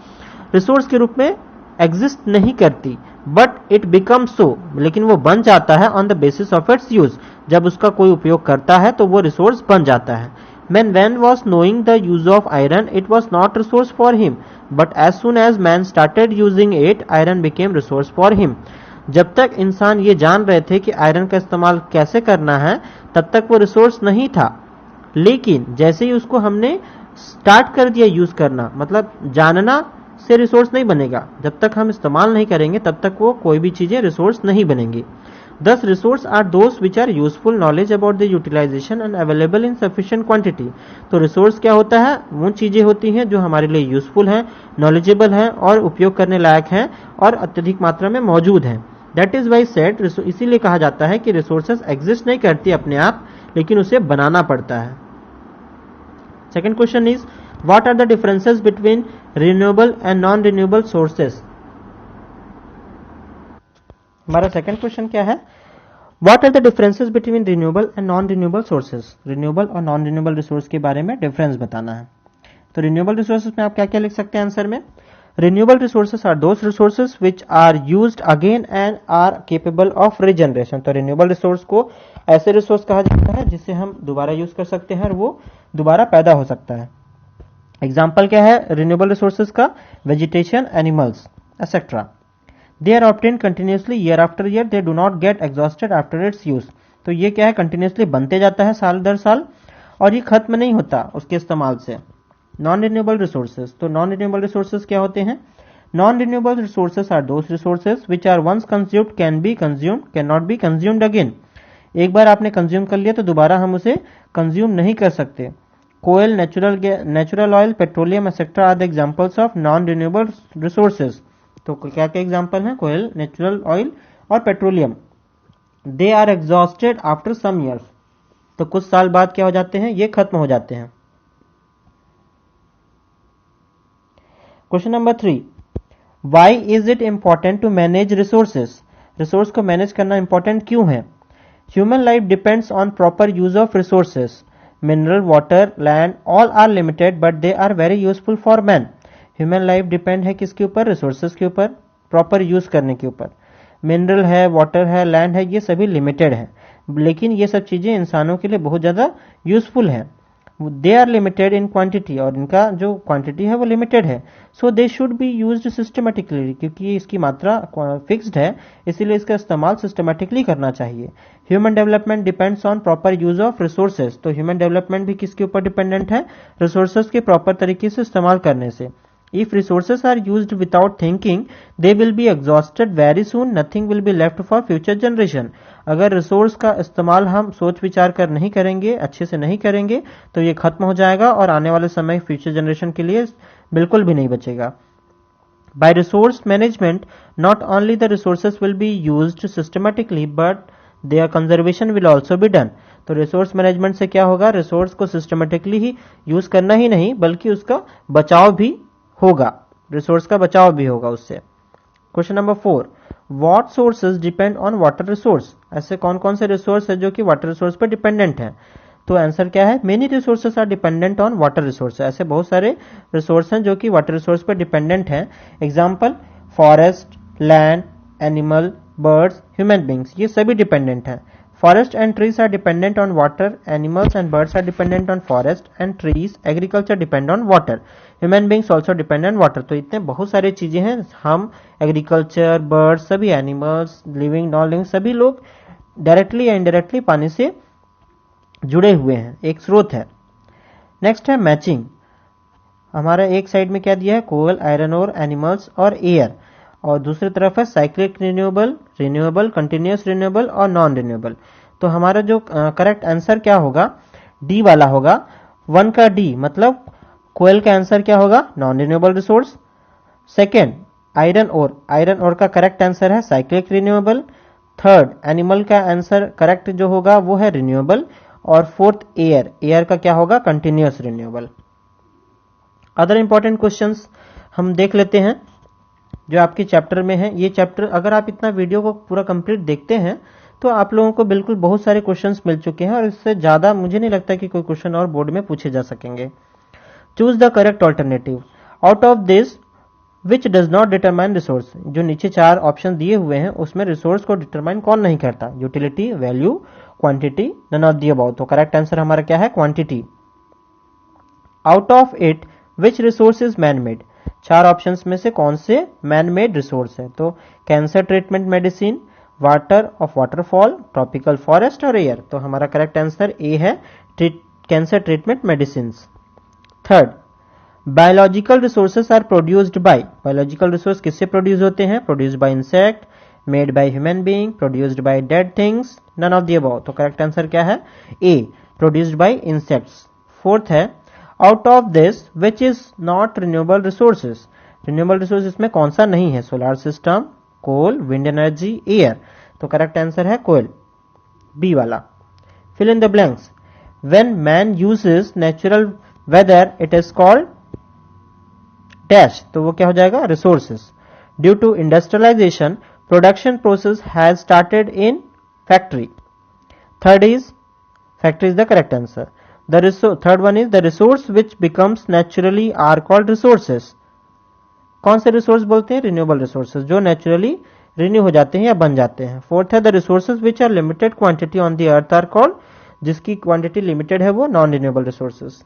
रिसोर्स के रूप में एग्जिस्ट नहीं करती, बट इट बिकम सो, लेकिन वो बन जाता है on the basis of its use. जब उसका कोई उपयोग करता है तो वो रिसोर्स बन जाता है. Man was knowing the use of iron, it was not resource for him, but as soon as man started using it, iron became resource for him. जब तक इंसान ये जान रहे थे कि आयरन का इस्तेमाल कैसे करना है, तब तक वो रिसोर्स नहीं था. लेकिन जैसे ही उसको हमने स्टार्ट कर दिया यूज करना, मतलब जानना से रिसोर्स नहीं बनेगा. जब तक हम इस्तेमाल नहीं करेंगे तब तक वो कोई भी चीजें रिसोर्स नहीं बनेंगी. Thus, resource are those which are useful knowledge about the utilization and available in sufficient quantity. तो रिसोर्स क्या होता है? वो चीजें होती हैं जो हमारे लिए यूजफुल हैं, नॉलेजेबल हैं और उपयोग करने लायक हैं और अत्यधिक मात्रा में मौजूद हैं. दैट इज वाई सेड, इसीलिए कहा जाता है कि रिसोर्सेज एग्जिस्ट नहीं करती अपने आप, लेकिन उसे बनाना पड़ता है. Second question is, what are the differences between renewable and non renewable sources. हमारा सेकंड क्वेश्चन क्या है? What are the differences between renewable and non renewable sources. Renewable और नॉन रिन्यूएबल रिसोर्स के बारे में डिफरेंस बताना है. तो रिन्यूएबल रिसोर्सेज में आप क्या क्या लिख सकते हैं आंसर में? Renewable resources are those resources which are used again and are capable of regeneration. तो रिन्यूएबल रिसोर्स को ऐसे रिसोर्स कहा जाता है जिसे हम दोबारा यूज कर सकते हैं और वो दोबारा पैदा हो सकता है. एग्जाम्पल क्या है रिन्यूएबल रिसोर्सेज का? Vegetation, animals, etcetera. They are obtained continuously year after year. They do not get exhausted after its use. तो ये क्या है? कंटिन्यूसली बनते जाता है साल दर साल और ये खत्म नहीं होता उसके इस्तेमाल से. Non renewable resources. तो नॉन रिन्यूएबल रिसोर्सेज क्या होते हैं? Non renewable resources are those resources which are once consumed can be consumed, can not be consumed again. एक बार आपने कंज्यूम कर लिया तो दोबारा हम उसे कंज्यूम नहीं कर सकते. कोयल, natural oil, petroleum etcetera are the examples of non renewable resources. तो क्या क्या एग्जाम्पल है? कोयल, नेचुरल ऑयल और petroleum. They are exhausted after some years. तो कुछ साल बाद क्या हो जाते हैं? ये खत्म हो जाते हैं. Question number 3, why is it important to manage resources. Resource को मैनेज करना इंपॉर्टेंट क्यों है? Human life depends on proper use of resources. Mineral, water, land all are limited but they are very useful for man. Human life depend है किसके ऊपर? Resources के ऊपर, proper use करने के ऊपर. मिनरल है, वाटर है, लैंड है, ये सभी लिमिटेड है, लेकिन ये सब चीजें इंसानों के लिए बहुत ज्यादा यूजफुल है. They are limited in quantity, और इनका जो क्वांटिटी है वो लिमिटेड है. So they should be used systematically, क्योंकि इसकी मात्रा फिक्स्ड है, इसीलिए इसका इस्तेमाल सिस्टमेटिकली करना चाहिए. Human development depends on proper use of resources. तो ह्यूमन डेवलपमेंट भी किसके ऊपर डिपेंडेंट है? रिसोर्सेज के प्रॉपर तरीके से इस्तेमाल करने से. If resources are used without thinking, they will be exhausted very soon. Nothing will be left for future generation. अगर रिसोर्स का इस्तेमाल हम सोच विचार कर नहीं करेंगे, अच्छे से नहीं करेंगे, तो ये खत्म हो जाएगा और आने वाले समय फ्यूचर जनरेशन के लिए बिल्कुल भी नहीं बचेगा. By resource management, not only the resources will be used systematically, but their conservation will also be done. तो रिसोर्स मैनेजमेंट से क्या होगा? रिसोर्स को सिस्टमेटिकली ही यूज करना ही नहीं बल्कि उसका बचाव भी होगा, रिसोर्स का बचाव भी होगा उससे. Question number 4, what sources depend on water resource. ऐसे कौन कौन से रिसोर्स है जो कि वाटर रिसोर्स पर डिपेंडेंट है? तो आंसर क्या है? Many resources are dependent on water resource. ऐसे बहुत सारे रिसोर्स हैं जो कि वाटर रिसोर्स पर डिपेंडेंट हैं. Example, forest, land, animal, birds, human beings, ये सभी डिपेंडेंट हैं. Forest and trees are dependent on water. Animals and birds are dependent on forest and trees. Agriculture depend on water. Human beings also depend on water. तो इतने बहुत सारे चीजें हैं. हम एग्रीकल्चर, बर्ड्स, सभी एनिमल्स, लिविंग, नॉन लिविंग, सभी लोग डायरेक्टली या इनडायरेक्टली पानी से जुड़े हुए हैं, एक स्रोत है. नेक्स्ट है मैचिंग. हमारा एक साइड में क्या दिया है? कोयल, आयरन ओर, एनिमल्स और एयर, और दूसरी तरफ है cyclic renewable, renewable, continuous renewable और नॉन रिन्यूएबल. तो हमारा जो करेक्ट आंसर क्या होगा? डी वाला होगा। 1 का डी मतलब कोयल का आंसर क्या होगा? Non renewable resource. Second, iron ore का करेक्ट आंसर है साइक्लिक रिन्यूएबल। थर्ड, एनिमल का आंसर करेक्ट जो होगा वो है रिन्यूएबल। और फोर्थ, एयर का क्या होगा? Continuous renewable. Other important questions हम देख लेते हैं जो आपके चैप्टर में है। ये चैप्टर अगर आप इतना वीडियो को पूरा कंप्लीट देखते हैं तो आप लोगों को बिल्कुल बहुत सारे क्वेश्चंस मिल चुके हैं और इससे ज्यादा मुझे नहीं लगता कि कोई क्वेश्चन और बोर्ड में पूछे जा सकेंगे। Choose the correct alternative out of this which does not determine resource. जो नीचे 4 ऑप्शन दिए हुए हैं उसमें रिसोर्स को डिटरमाइन कौन नहीं करता? Utility, value, quantity, none of the above. तो करेक्ट आंसर हमारा क्या है? Quantity. Out of it which resource is man made. 4 options में से कौन से मैन मेड रिसोर्स है? तो cancer treatment medicine, water of waterfall, tropical forest और एयर। तो हमारा करेक्ट आंसर ए है, cancer treatment medicine. Third, biological resources are produced by. बायोलॉजिकल रिसोर्स किससे प्रोड्यूस होते हैं? Produced bye insect, made by human being, produced by dead things, none of the above. तो करेक्ट आंसर क्या है? A, produced by insects. Fourth है, out of this which is not renewable resources. Renewable resource इसमें कौन सा नहीं है? Solar system, coal, wind energy, air. तो करेक्ट आंसर है कोयल, बी वाला। Fill in the blanks. When man uses natural weather it is called dash. तो वो क्या हो जाएगा? Resources. Due to industrialization production process has started in factory. Third is factory is the correct answer. Third one is the resource which becomes naturally are called resources. कौन से रिसोर्स बोलते हैं? रिन्यूएबल रिसोर्सेज, जो नेचुरली रिन्यू हो जाते हैं या बन जाते हैं। फोर्थ है the resources which are limited quantity on the earth are called. जिसकी क्वांटिटी लिमिटेड है वो नॉन रिन्यूएबल रिसोर्सेज।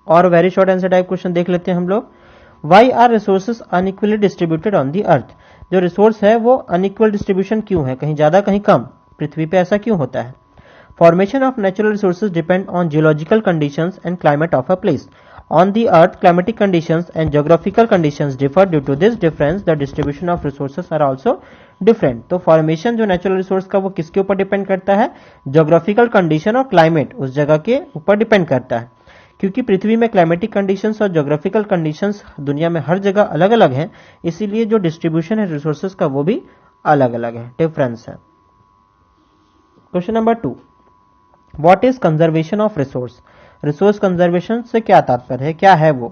और very short answer type question देख लेते हैं हम लोग। Why are resources unequally distributed on the earth. जो रिसोर्स है वो अनइक्वल डिस्ट्रीब्यूशन क्यों है? कहीं ज्यादा कहीं कम, पृथ्वी पे ऐसा क्यों होता है? Formation of natural resources depend on geological conditions and climate of a place. On the earth, climatic conditions and geographical conditions differ. Due to this difference, the distribution of resources are also different. तो formation जो natural resource का वो किसके ऊपर depend करता है? Geographical condition और climate उस जगह के ऊपर डिपेंड करता है। क्योंकि पृथ्वी में क्लाइमेटिक कंडीशंस और ज्योग्राफिकल कंडीशंस दुनिया में हर जगह अलग अलग हैं, इसीलिए जो डिस्ट्रीब्यूशन है रिसोर्सेज का वो भी अलग अलग है, डिफरेंस है। Question number 2, what is conservation of resource. Resource conservation से क्या तात्पर्य है, क्या है वो?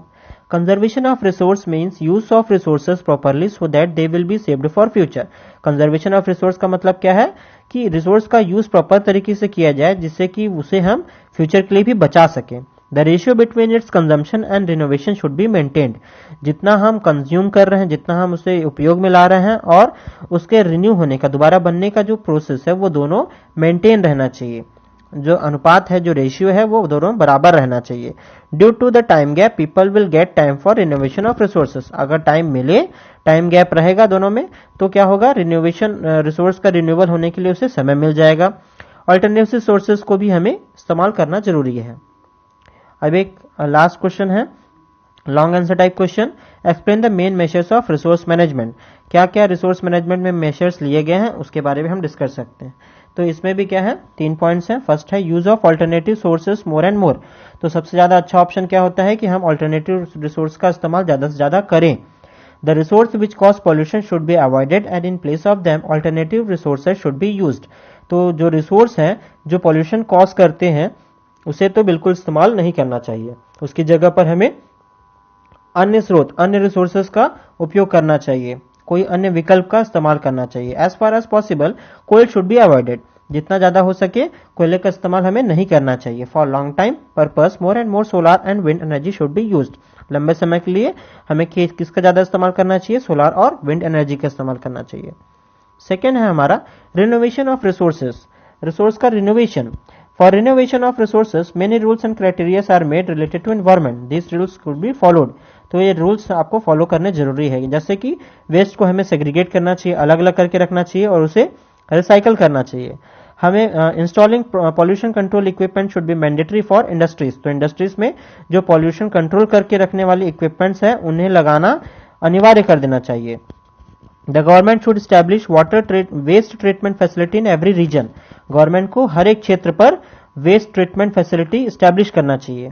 Conservation of resource means use of resources properly so that they will be saved for future. Conservation of resource का मतलब क्या है कि रिसोर्स का यूज प्रॉपर तरीके से किया जाए जिससे कि उसे हम फ्यूचर के लिए भी बचा सकें। The ratio between its consumption and renovation should be maintained. जितना हम कंज्यूम कर रहे हैं, जितना हम उसे उपयोग में ला रहे हैं और उसके रिन्यू होने का, दोबारा बनने का जो प्रोसेस है वो दोनों मेंटेन रहना चाहिए। जो अनुपात है, जो रेशियो है वो दोनों बराबर रहना चाहिए। Due to the time gap people will get time for renovation of resources. अगर टाइम मिले, टाइम गैप रहेगा दोनों में, तो क्या होगा? रिनोवेशन रिसोर्स का रिन्यूअल होने के लिए उसे समय मिल जाएगा। अल्टरनेटिव सोर्सेज को भी हमें इस्तेमाल करना जरूरी है। अब एक लास्ट क्वेश्चन है, long answer type question. Explain the main measures of resource management. क्या क्या रिसोर्स मैनेजमेंट में मेजर्स लिए गए हैं उसके बारे में हम डिस्कस सकते हैं। तो इसमें भी क्या है, 3 पॉइंट्स हैं। फर्स्ट है use of alternative sources more and मोर। तो सबसे ज्यादा अच्छा ऑप्शन क्या होता है कि हम अल्टरनेटिव रिसोर्स का इस्तेमाल ज्यादा से ज्यादा करें। The resource which cause pollution should be avoided and in place of them alternative resources should be used. तो जो रिसोर्स है जो पॉल्यूशन कॉज करते हैं उसे तो बिल्कुल इस्तेमाल नहीं करना चाहिए, उसकी जगह पर हमें अन्य स्रोत, अन्य रिसोर्सेज का उपयोग करना चाहिए, कोई अन्य विकल्प का इस्तेमाल करना चाहिए। As far as possible coal should be avoided. जितना ज्यादा हो सके कोयले का इस्तेमाल हमें नहीं करना चाहिए। For long time purpose more and more solar and wind energy should be used. लंबे समय के लिए हमें किसका ज्यादा इस्तेमाल करना चाहिए? सोलर और विंड एनर्जी का इस्तेमाल करना चाहिए। सेकेंड है हमारा रिनोवेशन ऑफ रिसोर्सेज, रिसोर्स का renovation. For renovation of resources many rules and criteria are made related to environment, this rules could be followed. तो ये रूल्स आपको फॉलो करने जरूरी है। जैसे कि वेस्ट को हमें सेग्रीगेट करना चाहिए, अलग अलग करके रखना चाहिए और उसे रिसाइकल करना चाहिए। हमें installing pollution control equipment should be mandatory for industries. तो इंडस्ट्रीज में जो पॉल्यूशन कंट्रोल करके रखने वाली इक्विपमेंट्स हैं उन्हें लगाना अनिवार्य कर देना चाहिए। The government should establish waste treatment facility in every region. Government को हर एक क्षेत्र पर वेस्ट ट्रीटमेंट फैसिलिटी स्टैब्लिश करना चाहिए।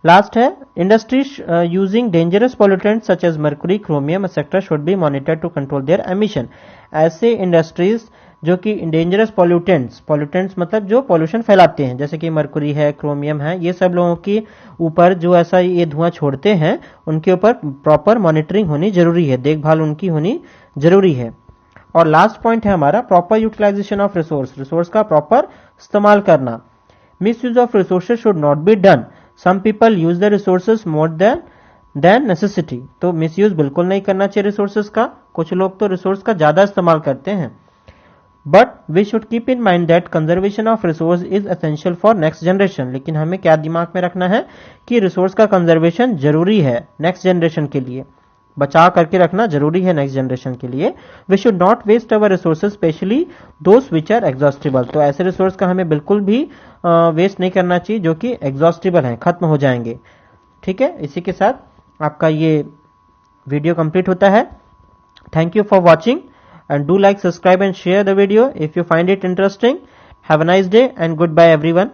लास्ट है, industries using dangerous pollutants such as mercury, chromium etcetera should be monitored to control their emission. ऐसे industries जो कि डेंजरस पॉल्यूटेंट्स मतलब जो पॉल्यूशन फैलाते हैं, जैसे कि मर्क्यूरी है, क्रोमियम है, ये सब लोगों के ऊपर जो ऐसा ये धुआं छोड़ते हैं उनके ऊपर प्रॉपर मॉनिटरिंग होनी जरूरी है, देखभाल उनकी होनी जरूरी है। और लास्ट पॉइंट है हमारा प्रॉपर यूटिलाइजेशन ऑफ रिसोर्स का प्रॉपर इस्तेमाल करना। Misuse of resources should not be done. Some people use the resources more than necessity. तो मिस यूज बिल्कुल नहीं करना चाहिए रिसोर्सेज का। कुछ लोग तो रिसोर्स का ज्यादा इस्तेमाल करते हैं। But we should keep in mind that conservation of resource is essential for next generation. लेकिन हमें क्या दिमाग में रखना है कि रिसोर्स का कंजर्वेशन जरूरी है नेक्स्ट जनरेशन के लिए, बचा करके रखना जरूरी है नेक्स्ट जनरेशन के लिए। We should not waste our resources specially those which are exhaustible. तो ऐसे रिसोर्स का हमें बिल्कुल भी वेस्ट नहीं करना चाहिए जो कि एग्जॉस्टिबल हैं, खत्म हो जाएंगे। ठीक है, इसी के साथ आपका ये वीडियो कंप्लीट होता है। Thank you for watching and do like, subscribe and share the video if you find it interesting. Have a nice day and goodbye everyone.